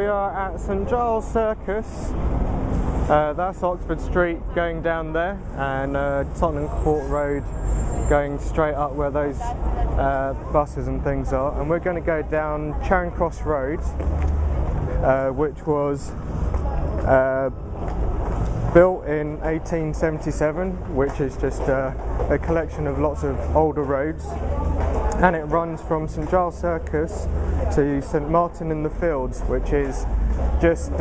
we are at St Giles Circus. That's Oxford Street going down there, and Tottenham Court Road going straight up where those buses and things are. And we're going to go down Charing Cross Road, which was built in 1877, which is just a collection of lots of older roads, and it runs from St Giles Circus to St Martin in the Fields, which is just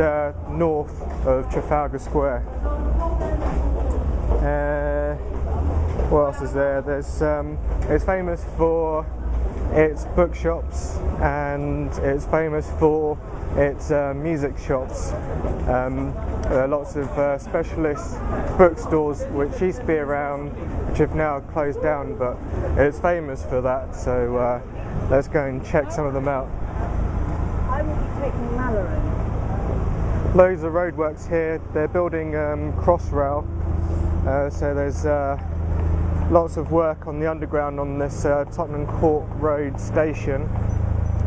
north of Trafalgar Square. What else is there? It's famous for its bookshops, and it's famous for its music shops. There are lots of specialist bookstores which used to be around, which have now closed down, but it's famous for that, so let's go and check some of them out. I will be taking Mallory. Loads of roadworks here. They're building Crossrail, so there's lots of work on the underground on this Tottenham Court Road station,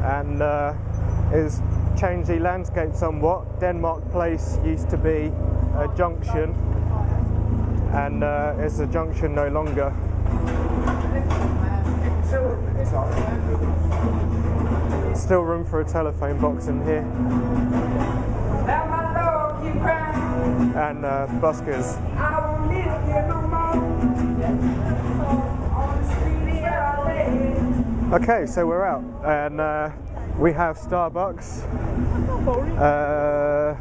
and it's changed the landscape somewhat. Denmark Place used to be a junction, and it's a junction no longer. Still room for a telephone box in here. And buskers. Okay, so we're out, and we have Starbucks,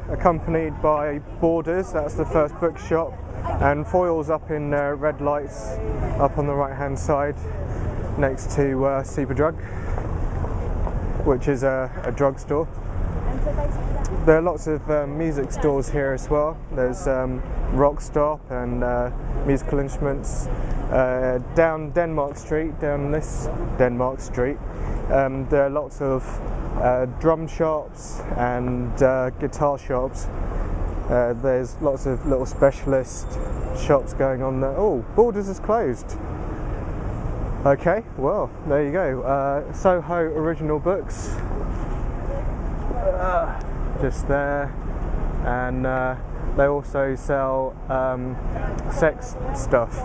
accompanied by Borders, that's the first bookshop, and Foyle's up in red lights, up on the right hand side, next to Superdrug, which is a drugstore. There are lots of music stores here as well. There's Rock Stop and musical instruments. Down Denmark Street, down this Denmark Street, there are lots of drum shops and guitar shops. There's lots of little specialist shops going on there. Oh, Borders is closed. Okay, well, there you go. Soho Original Books, just there, and they also sell sex stuff.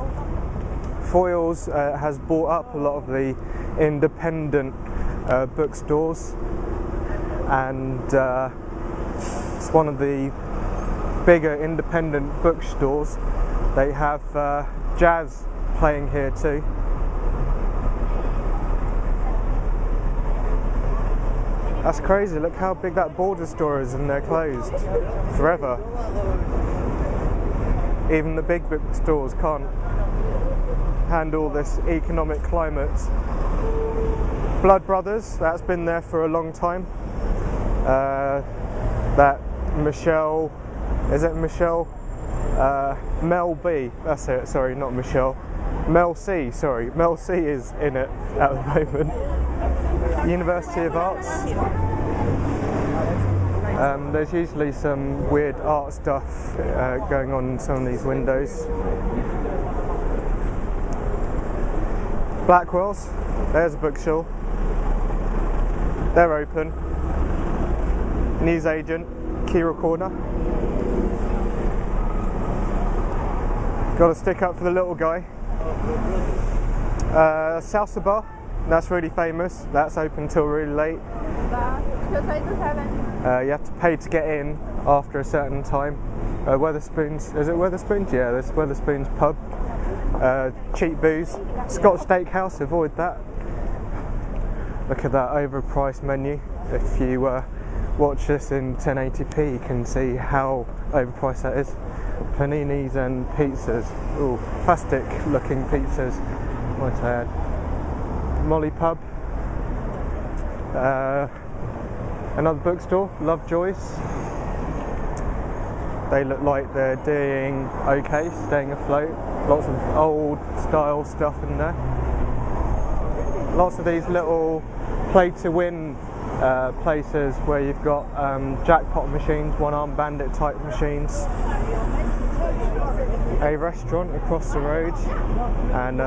Foyle's has bought up a lot of the independent bookstores, and it's one of the bigger independent bookstores. They have jazz playing here too. That's crazy, look how big that Border store is, and they're closed forever. Even the big bookstores can't handle this economic climate. Blood Brothers, that's been there for a long time. That Michelle, is it Michelle? Mel B, that's it, sorry, not Michelle. Mel C, sorry, Mel C is in it at the moment. University of Arts. There's usually some weird art stuff going on in some of these windows. Blackwell's, there's a bookstore. They're open. Newsagent, Kira Corner. Got to stick up for the little guy. Salsa Bar, that's really famous. That's open till really late. You have to pay to get in after a certain time. Weatherspoons, is it Weatherspoons? Yeah, there's Weatherspoons pub. Cheap booze. Scotch Steakhouse, avoid that. Look at that overpriced menu. If you watch this in 1080p, you can see how overpriced that is. Paninis and pizzas. Ooh, plastic looking pizzas, might I add. Molly pub. Another bookstore, Lovejoy's. They look like they're doing okay, staying afloat. Lots of old style stuff in there. Lots of these little play to win places where you've got jackpot machines, one-arm bandit type machines. A restaurant across the road, and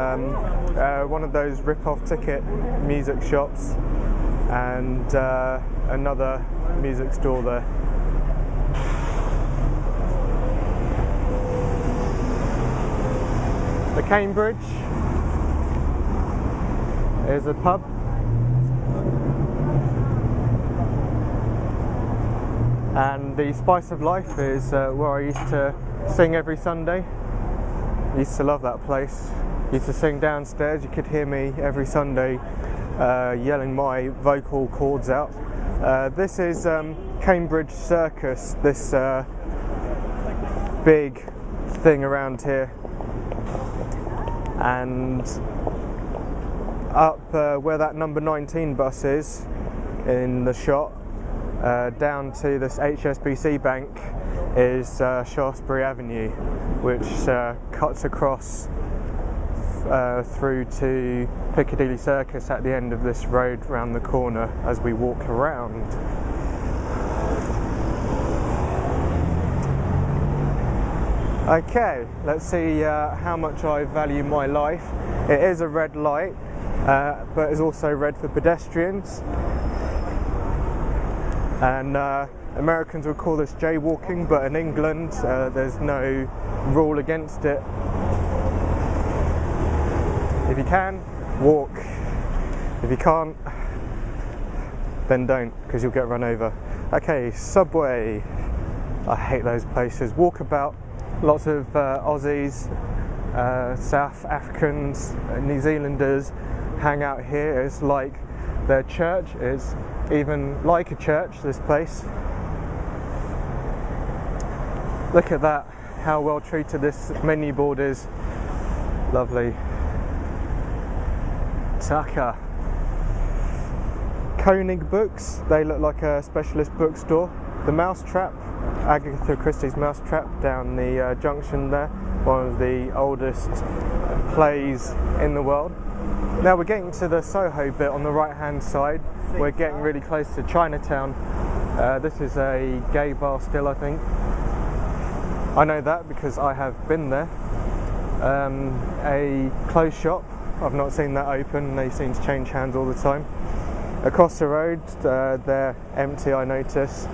one of those rip-off ticket music shops, and another music store there. The Cambridge is a pub. And the Spice of Life is where I used to sing every Sunday. I used to love that place. I used to sing downstairs. You could hear me every Sunday yelling my vocal cords out. This is Cambridge Circus, this big thing around here. And up where that number 19 bus is in the shot, down to this HSBC Bank is Shaftesbury Avenue, which cuts across through to Piccadilly Circus at the end of this road round the corner as we walk around. Okay, let's see how much I value my life. It is a red light, but it's also red for pedestrians. And Americans would call this jaywalking, but in England there's no rule against it. If you can, walk. If you can't, then don't, because you'll get run over. Okay, Subway. I hate those places. Walkabout. Lots of Aussies, South Africans, New Zealanders hang out here. It's like their church is even like a church, this place. Look at that, how well treated this menu board is. Lovely. Tucker. Koenig Books, they look like a specialist bookstore. The Mousetrap, Agatha Christie's Mousetrap down the junction there, one of the oldest plays in the world. Now we're getting to the Soho bit on the right hand side. We're getting really close to Chinatown. This is a gay bar still, I think. I know that because I have been there. A clothes shop, I've not seen that open, they seem to change hands all the time. Across the road, they're empty, I notice.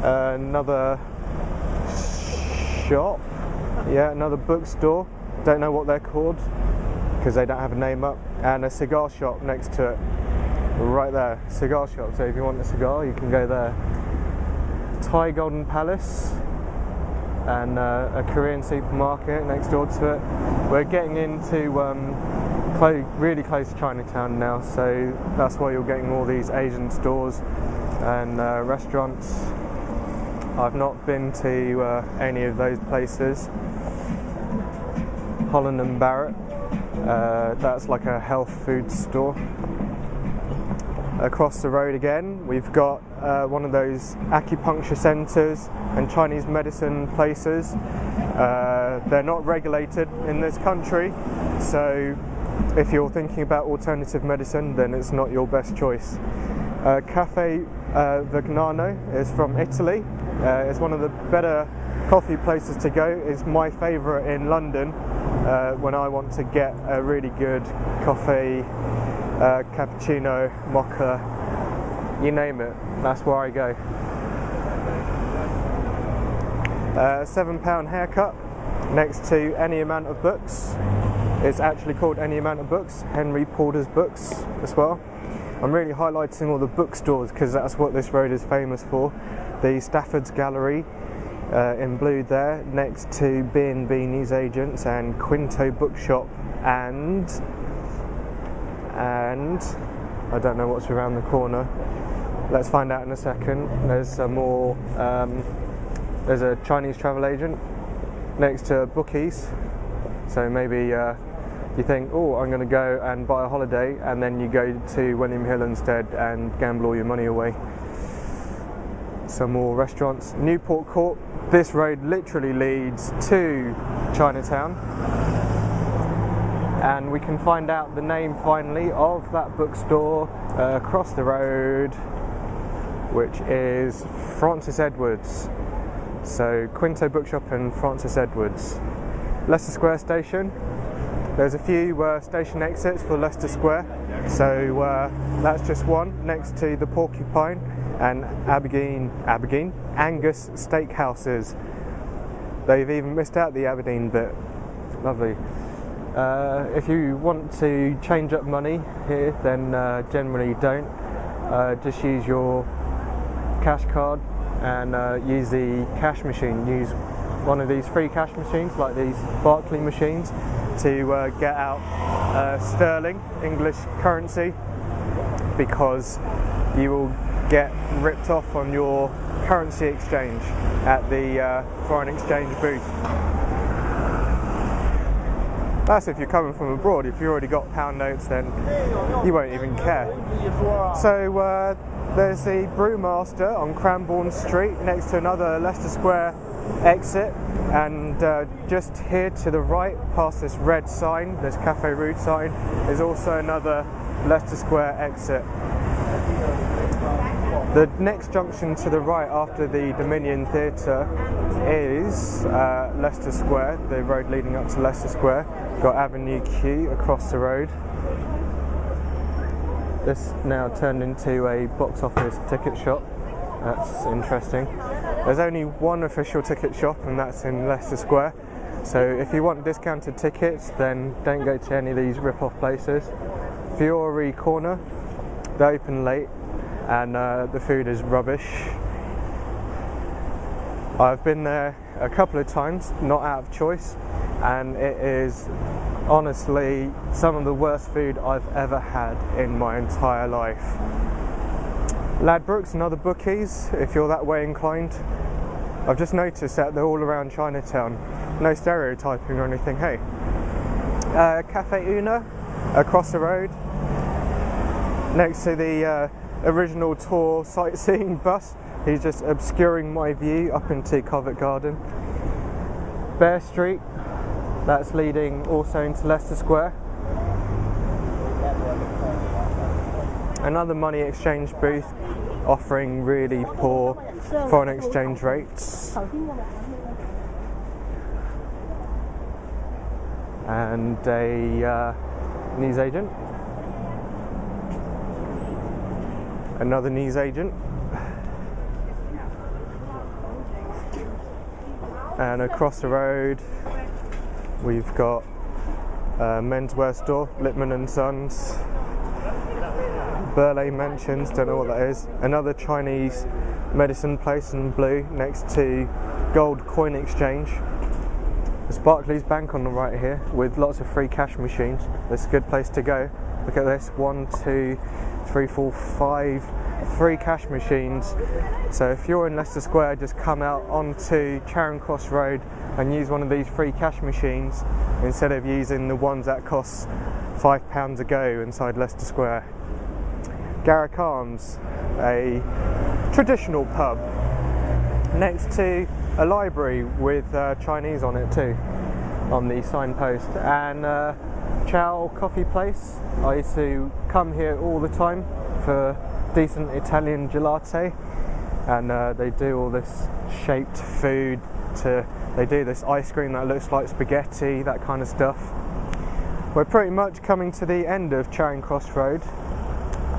Another shop, yeah, another bookstore, don't know what they're called because they don't have a name up, and a cigar shop next to it, right there, cigar shop, so if you want a cigar you can go there. Thai Golden Palace and a Korean supermarket next door to it. We're getting into really close to Chinatown now, so that's why you're getting all these Asian stores and restaurants. I've not been to any of those places. Holland and Barrett, that's like a health food store. Across the road again, we've got one of those acupuncture centres and Chinese medicine places. They're not regulated in this country, so if you're thinking about alternative medicine, then it's not your best choice. Cafe Vignano is from Italy. It's one of the better coffee places to go. It's my favourite in London when I want to get a really good coffee, cappuccino, mocha, you name it, that's where I go. £7 haircut next to Any Amount of Books. It's actually called Any Amount of Books, Henry Porter's books as well. I'm really highlighting all the bookstores because that's what this road is famous for. The Stafford's Gallery in blue there, next to B&B Newsagents and Quinto Bookshop, and I don't know what's around the corner. Let's find out in a second. There's some more. There's a Chinese travel agent next to Bookies, so maybe you think, oh, I'm going to go and buy a holiday, and then you go to William Hill instead and gamble all your money away. Some more restaurants. Newport Court. This road literally leads to Chinatown, and we can find out the name finally of that bookstore across the road, which is Francis Edwards. So Quinto Bookshop and Francis Edwards. Leicester Square station. There's a few station exits for Leicester Square, so that's just one next to the Porcupine and Angus steakhouses. They've even missed out the Aberdeen bit. Lovely. If you want to change up money here, then generally don't. Just use your cash card and use the cash machine. Use one of these free cash machines, like these Barclays machines, to get out sterling, English currency, because you will get ripped off on your currency exchange at the foreign exchange booth. That's if you're coming from abroad. If you've already got pound notes, then you won't even care. So there's the Brewmaster on Cranbourne Street next to another Leicester Square exit, and just here to the right, past this red sign, this Cafe Route sign, is also another Leicester Square exit. The next junction to the right after the Dominion Theatre is Leicester Square, the road leading up to Leicester Square. Got Avenue Q across the road. This now turned into a box office ticket shop. That's interesting. There's only one official ticket shop, and that's in Leicester Square. So if you want discounted tickets, then don't go to any of these rip-off places. Fiore Corner, they open late, and the food is rubbish. I've been there a couple of times, not out of choice, and it is honestly some of the worst food I've ever had in my entire life. Ladbrokes and other bookies, if you're that way inclined. I've just noticed that they're all around Chinatown. No stereotyping or anything, hey. Cafe Una, across the road, next to the original tour sightseeing bus. He's just obscuring my view up into Covent Garden. Bear Street, that's leading also into Leicester Square. Another money exchange booth offering really poor foreign exchange rates. And a news agent. Another news agent. And across the road we've got a menswear store, Lippman & Sons. Burleigh Mansions, don't know what that is. Another Chinese medicine place in blue next to Gold Coin Exchange. There's Barclays Bank on the right here with lots of free cash machines. That's a good place to go. Look at this, 1, 2, 3, 4, 5 free cash machines. So if you're in Leicester Square, just come out onto Charing Cross Road and use one of these free cash machines instead of using the ones that cost £5 a go inside Leicester Square. Garrick Arms, a traditional pub next to a library with Chinese on it too, on the signpost, and Chow Coffee Place. I used to come here all the time for decent Italian gelato, and they do all this shaped food. They do this ice cream that looks like spaghetti, that kind of stuff. We're pretty much coming to the end of Charing Cross Road.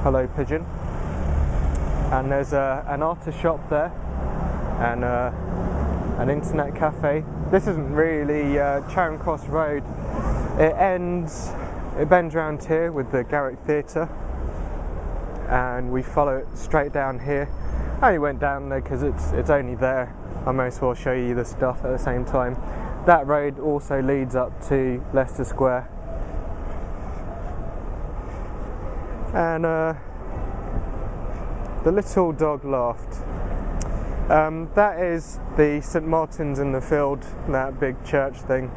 Hello Pigeon. And there's an artist shop there, and an internet cafe. This isn't really Charing Cross Road. It bends around here with the Garrick Theatre, and we follow it straight down here. I only went down there because it's only there. I may as well show you the stuff at the same time. That road also leads up to Leicester Square. And the little dog laughed. That is the St Martin's in the Field, that big church thing.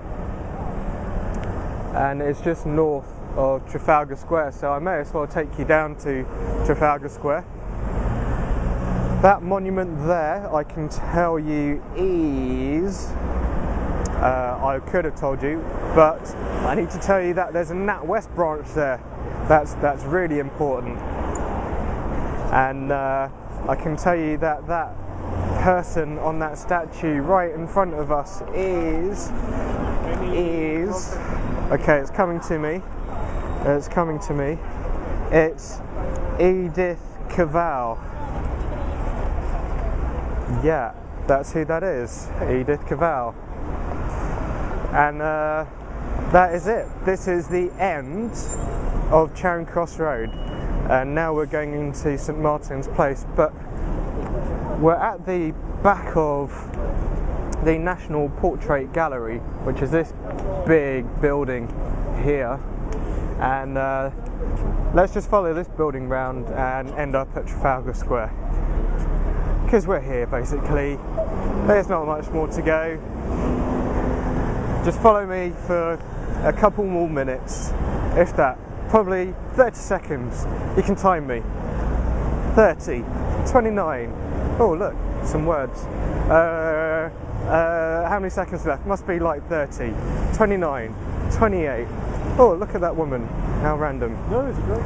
And it's just north of Trafalgar Square, so I may as well take you down to Trafalgar Square. That monument there, I can tell you, is... I could have told you, but I need to tell you that there's a NatWest branch there. That's really important. And I can tell you that that person on that statue right in front of us is okay, it's coming to me. It's Edith Cavell. yeah, that's who that is, Edith Cavell. And that is it. This is the end of Charing Cross Road, and now we're going into St Martin's Place, but we're at the back of the National Portrait Gallery, which is this big building here, and let's just follow this building round and end up at Trafalgar Square, because we're here basically. There's not much more to go. Just follow me for a couple more minutes, if that, probably 30 seconds. You can time me. 30, 29, oh look, some words. How many seconds left? Must be like 30, 29, 28. Oh, look at that woman, how random. No, it's great.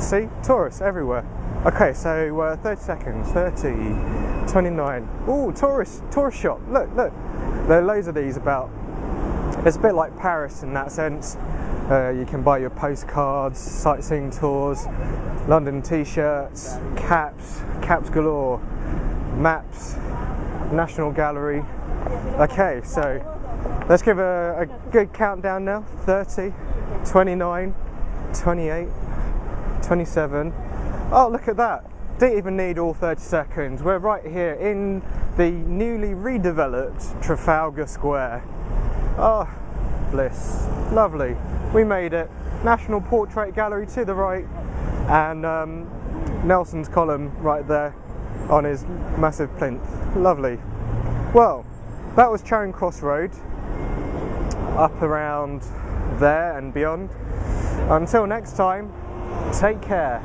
See, tourists everywhere. Okay, so 30 seconds, 30, 29. Oh, tourist shop, look, there are loads of these about. It's a bit like Paris in that sense. You can buy your postcards, sightseeing tours, London t-shirts, caps galore, maps, National Gallery. Okay, so let's give a good countdown now. 30, 29, 28, 27. Oh, look at that. Didn't even need all 30 seconds. We're right here in the newly redeveloped Trafalgar Square. Oh, bliss. Lovely. We made it. National Portrait Gallery to the right, and Nelson's column right there on his massive plinth. Lovely. Well, that was Charing Cross Road, up around there and beyond. Until next time, take care.